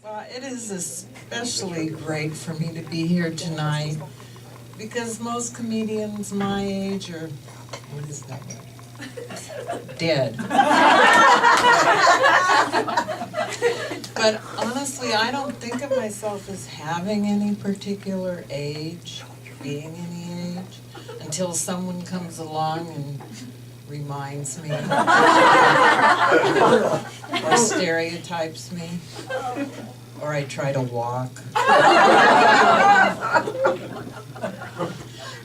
Well, it is especially great for me to be here tonight because most comedians my age are, what is that word? Dead. But honestly, I don't think of myself as having any particular age, being any age, until someone comes along and reminds me or stereotypes me, or I try to walk.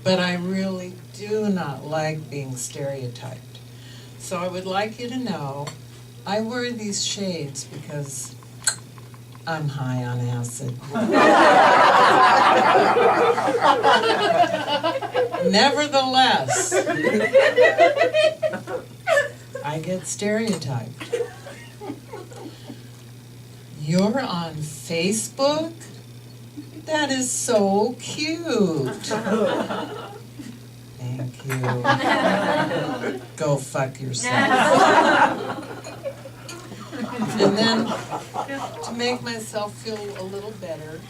But I really do not like being stereotyped. So I would like you to know I wear these shades because I'm high on acid. Nevertheless, I get stereotyped. You're on Facebook? That is so cute. Thank you. Go fuck yourself. And then, to make myself feel a little better,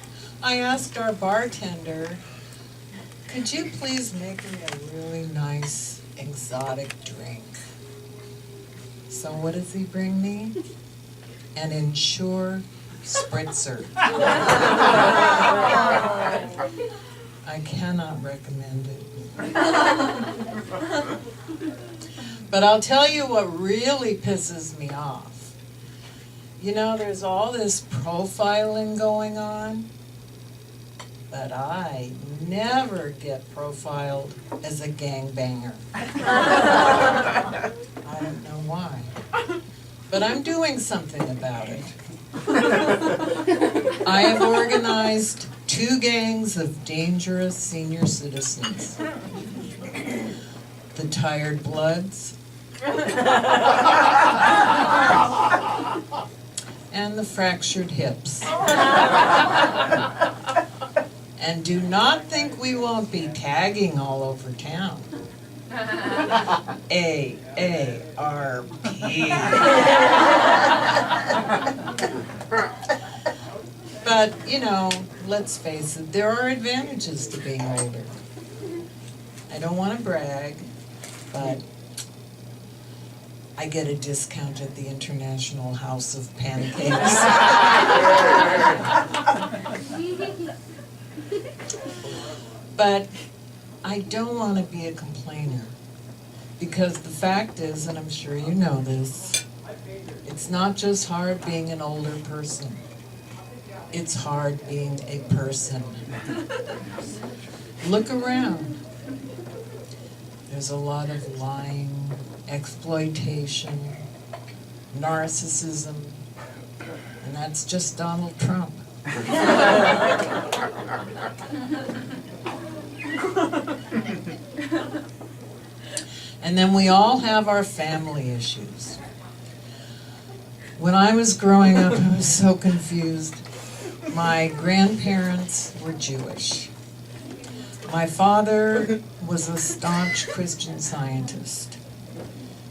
I asked our bartender, could you please make me a really nice exotic drink? So what does he bring me? An Ensure Spritzer. I cannot recommend it. But I'll tell you what really pisses me off. You know, there's all this profiling going on, but I never get profiled as a gangbanger. I don't know why. But I'm doing something about it. I have organized 2 gangs of dangerous senior citizens. The Tired Bloods and the Fractured Hips. And do not think we won't be tagging all over town. AARP. But, you know, let's face it, there are advantages to being older. I don't want to brag, but I get a discount at the International House of Pancakes. But I don't want to be a complainer, because the fact is, and I'm sure you know this, it's not just hard being an older person. It's hard being a person. Look around. There's a lot of lying, exploitation, narcissism, and that's just Donald Trump. And then we all have our family issues. When I was growing up, I was so confused. My grandparents were Jewish. My father was a staunch Christian Scientist.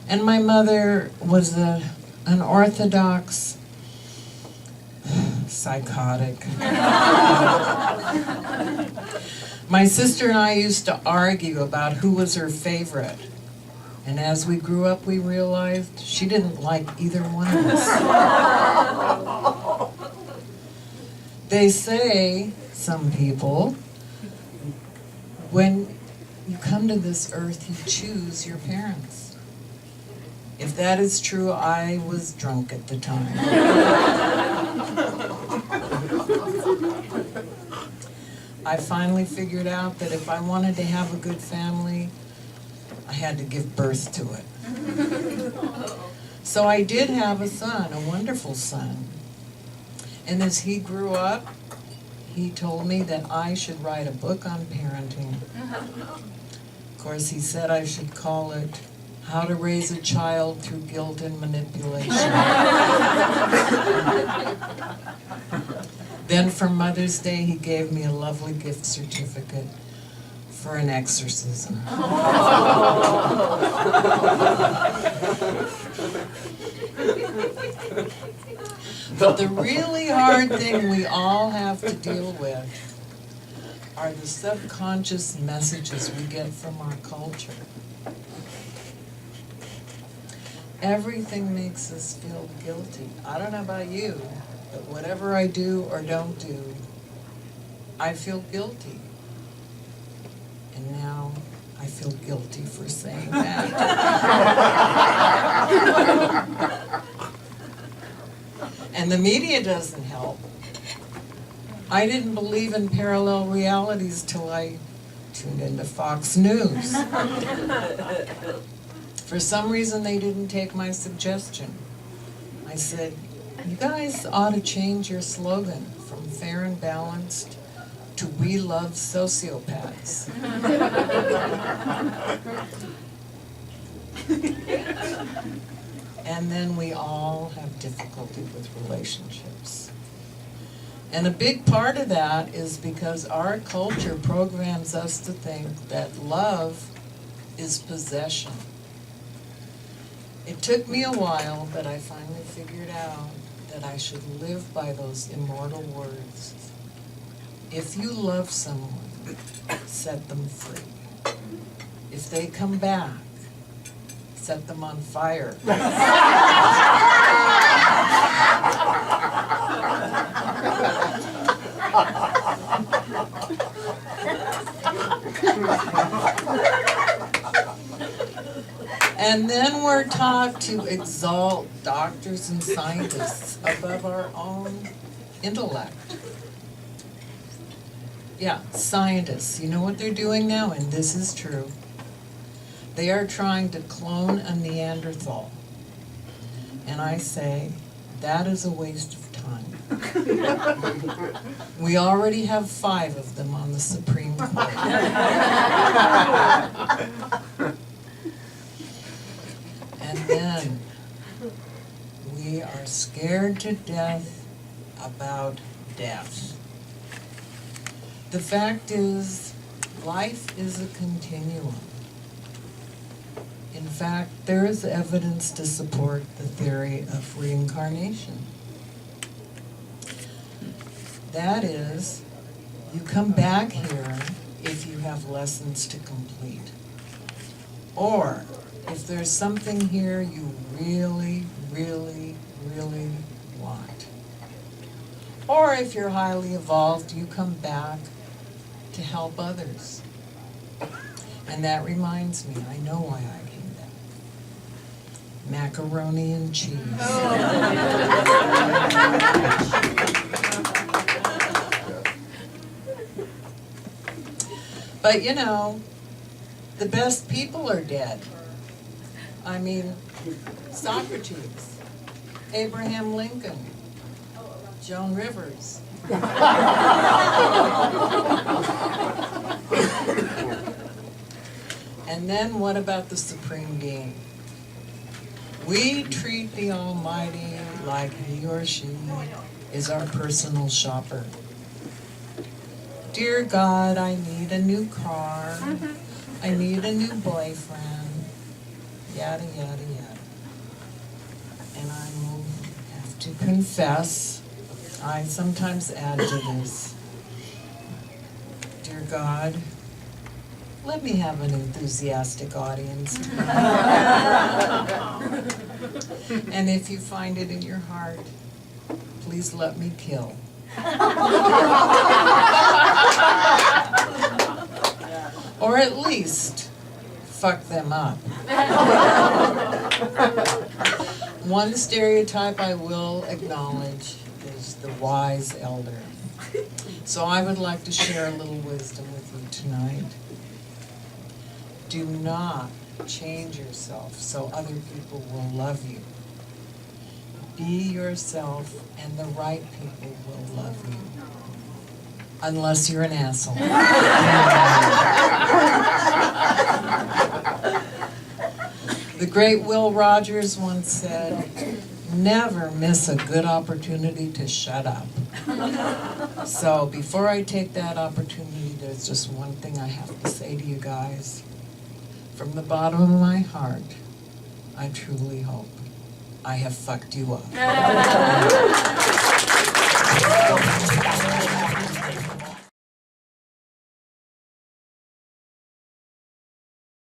And my mother was an Orthodox psychotic. My sister and I used to argue about who was her favorite. And as we grew up, we realized she didn't like either one of us. They say, some people, when you come to this earth, you choose your parents. If that is true, I was drunk at the time. I finally figured out that if I wanted to have a good family, I had to give birth to it. So I did have a son, a wonderful son. And as he grew up, he told me that I should write a book on parenting. Of course, he said I should call it How to Raise a Child Through Guilt and Manipulation. Then for Mother's Day, he gave me a lovely gift certificate for an exorcism. But the really hard thing we all have to deal with are the subconscious messages we get from our culture. Everything makes us feel guilty. I don't know about you, but whatever I do or don't do, I feel guilty. And now I feel guilty for saying that. And the media doesn't help. I didn't believe in parallel realities till I tuned into Fox News. For some reason, they didn't take my suggestion. I said, you guys ought to change your slogan from fair and balanced to we love sociopaths. And then we all have difficulty with relationships. And a big part of that is because our culture programs us to think that love is possession. It took me a while, but I finally figured out that I should live by those immortal words. If you love someone, set them free. If they come back, set them on fire. And then we're taught to exalt doctors and scientists above our own intellect. Yeah, scientists. You know what they're doing now? And this is true. They are trying to clone a Neanderthal. And I say, that is a waste of time. We already have 5 of them on the Supreme Court. And then we are scared to death about death. The fact is, life is a continuum. In fact, there is evidence to support the theory of reincarnation. That is, you come back here if you have lessons to complete. Or if there's something here you really, really, really want. Or if you're highly evolved, you come back to help others. And that reminds me, I know why I came back. Macaroni and cheese. But you know, the best people are dead. I mean, Socrates, Abraham Lincoln, Joan Rivers. And then what about the Supreme Being? We treat the Almighty like he or she is our personal shopper. Dear God, I need a new car. I need a new boyfriend. Yada, yada, yada. And I will have to confess, I sometimes add to this. Dear God, let me have an enthusiastic audience. And if you find it in your heart, please let me kill. Or at least fuck them up. One stereotype I will acknowledge is the wise elder. So I would like to share a little wisdom with you tonight. Do not change yourself so other people will love you. Be yourself and the right people will love you. Unless you're an asshole. The great Will Rogers once said, never miss a good opportunity to shut up. So before I take that opportunity, there's just one thing I have to say to you guys. From the bottom of my heart, I truly hope I have fucked you up.